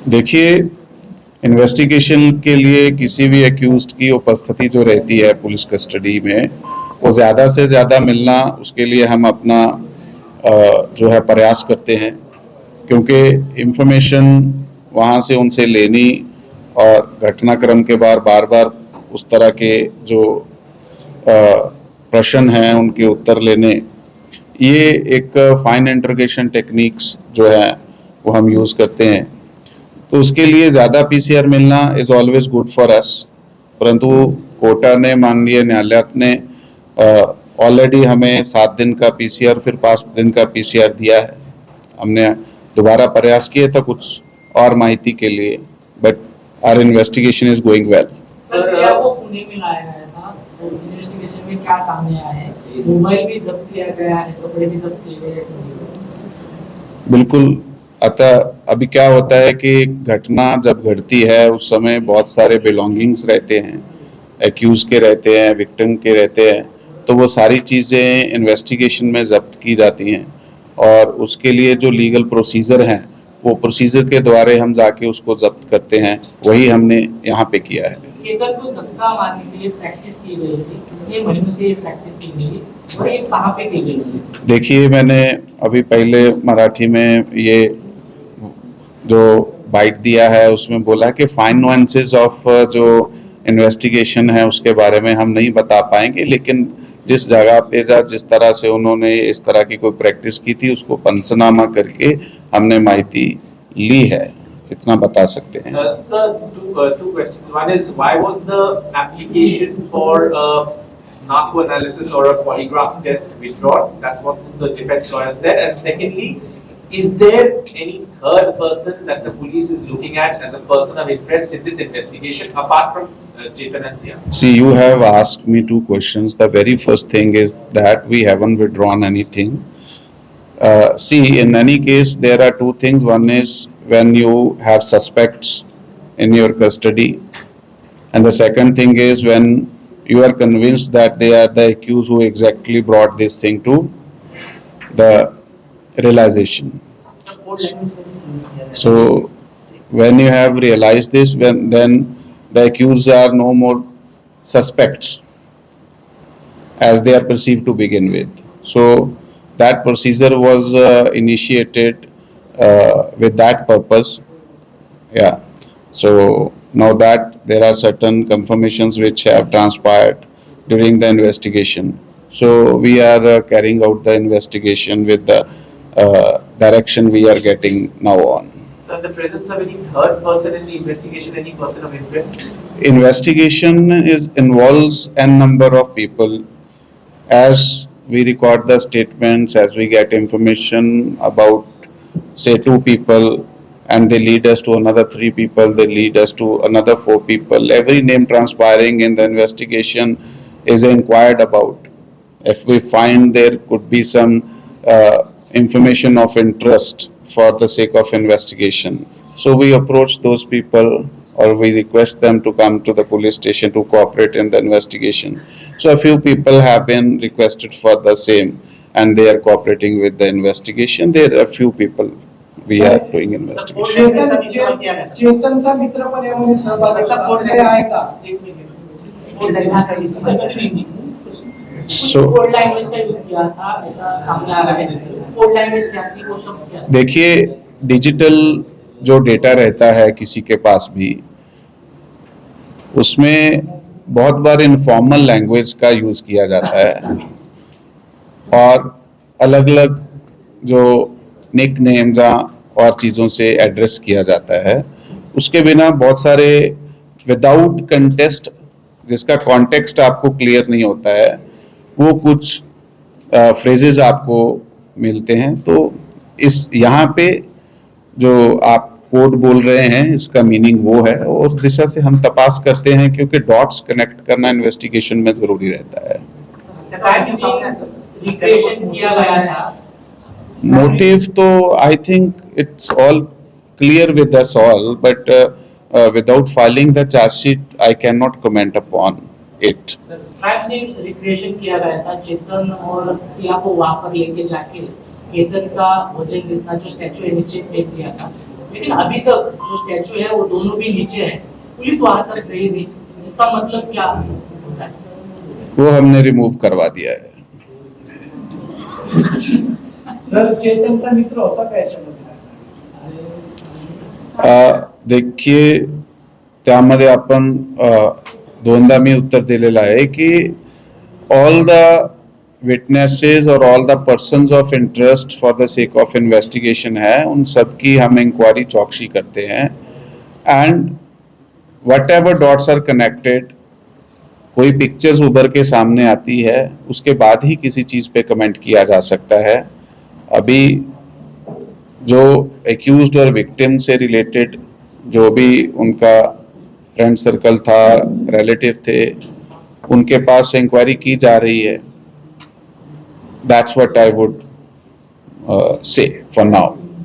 देखिए, इन्वेस्टिगेशन के लिए किसी भी एक्यूज्ड की उपस्थिति जो रहती है पुलिस कस्टडी में, वो ज़्यादा से ज़्यादा मिलना, उसके लिए हम अपना जो है प्रयास करते हैं, क्योंकि इंफॉर्मेशन वहाँ से उनसे लेनी और घटनाक्रम के बाद बार बार उस तरह के जो प्रश्न हैं उनके उत्तर लेने, ये एक फाइन इंटरोगेशन टेक्निक्स जो है वो हम यूज़ करते हैं। तो उसके लिए ज़्यादा पीसीआर मिलना is always good for us, परंतु कोटा ने, माननीय न्यायालय ने ऑलरेडी हमें 7 दिन का पीसीआर फिर 5 दिन का पीसीआर दिया है। हमने दोबारा प्रयास किए था कुछ और माहिती के लिए, but our investigation is going well. Sir, आपको पुणे में लाया गया था, तो इन्वेस्टिगेशन में क्या सामने आया है? मोबाइल भी जब्त किया गया है, कपड़े भी जब्त किए गए हैं। बिल्कुल। अतः अभी क्या होता है कि घटना जब घटती है उस समय बहुत सारे बिलोंगिंग्स रहते हैं, एक्यूज के रहते हैं, विक्टिम के रहते हैं, तो वो सारी चीज़ें इन्वेस्टिगेशन में जब्त की जाती हैं और उसके लिए जो लीगल प्रोसीजर हैं वो प्रोसीजर के द्वारा हम जाके उसको जब्त करते हैं। वही हमने यहाँ पे किया है। केतन को धक्का मारने के लिए प्रैक्टिस की गई थी, कितने महीनों से ये प्रैक्टिस की गई थी और ये कहाँ पे की गई थी? देखिए, मैंने अभी पहले मराठी में ये जो बाइट दिया है उसमें बोला कि फाइन नुएंसेस ऑफ जो इन्वेस्टिगेशन है उसके बारे में हम नहीं बता पाएंगे, लेकिन जिस जगह पे जिस तरह से उन्होंने इस तरह की कोई प्रैक्टिस की थी उसको पंचनामा करके हमने माहिती ली है, इतना बता सकते हैं। Sir, two questions. One is, why was the application for narco analysis or a polygraph test withdrawn? That's what the defense lawyer said. And secondly, is there any third person that the police is looking at as a person of interest in this investigation apart from Chetan and Sia? See, you have asked me 2 questions. The very first thing is that we haven't withdrawn anything. See, in any case, there are 2 things. One is when you have suspects in your custody, and the second thing is when you are convinced that they are the accused who exactly brought this thing to the realization. So when you have realized this, then the accused are no more suspects as they are perceived to begin with. So that procedure was initiated with that purpose. Yeah. So now that there are certain confirmations which have transpired during the investigation, so we are carrying out the investigation with the direction we are getting now on. So, in the presence of any third person in the investigation, any person of interest? Investigation involves a number of people. As we record the statements, as we get information about, say, 2 people, and they lead us to another 3 people, they lead us to another 4 people. Every name transpiring in the investigation is inquired about. If we find there could be some information of interest for the sake of investigation, so we approach those people or we request them to come to the police station to cooperate in the investigation. So a few people have been requested for the same and they are cooperating with the investigation. There are a few people we are doing investigation. चेतनचा मित्र पण यामध्ये सहभागी आहे का? So code language का use किया था, ऐसा सामने आ रहा है। कोड लैंग्वेज क्या थी, वो सब क्या? देखिए, डिजिटल जो डेटा रहता है किसी के पास भी, उसमें बहुत बार इनफॉर्मल लैंग्वेज का यूज किया जाता है और अलग अलग जो निक नेम्स और चीज़ों से एड्रेस किया जाता है। उसके बिना बहुत सारे विदाउट कंटेस्ट, जिसका कॉन्टेक्स्ट आपको क्लियर नहीं होता है, वो कुछ फ्रेजेस आपको मिलते हैं। तो इस यहाँ पे जो आप कोड बोल रहे हैं इसका मीनिंग वो है और उस दिशा से हम तपास करते हैं, क्योंकि डॉट्स कनेक्ट करना इन्वेस्टिगेशन में जरूरी रहता है। मोटिव तो I think it's all clear with us all, but without filing the chargesheet I can not comment upon it. Recreation किया गया था, चेतन और सिया को वहां पर लेके जाके केतन का वजन जितना जो स्टैचू है नीचे फेंक दिया था, लेकिन अभी तक जो स्टैचू है वो दोनों भी नीचे है, पुलिस वहां तक गई नहीं, इसका मतलब क्या होता है? वो हमने रिमूव करवा दिया है. सर चेतनचा मित्र होता का याच्यामध्ये असं? देखिए त्यामध्ये आपण दोनदा मी उत्तर दिलेलं आहे की ऑल द विटनेसेस और all the persons of interest for the sake of investigation है, उन सब की हम इंक्वायरी चौकसी करते हैं. And whatever dots are connected, कोई पिक्चर्स उभर के सामने आती है उसके बाद ही किसी चीज़ पे कमेंट किया जा सकता है. अभी जो एक्यूज्ड और विक्टिम से रिलेटेड जो भी उनका फ्रेंड सर्कल था, रिलेटिव थे, उनके पास इंक्वायरी की जा रही है. That's what I would say for now.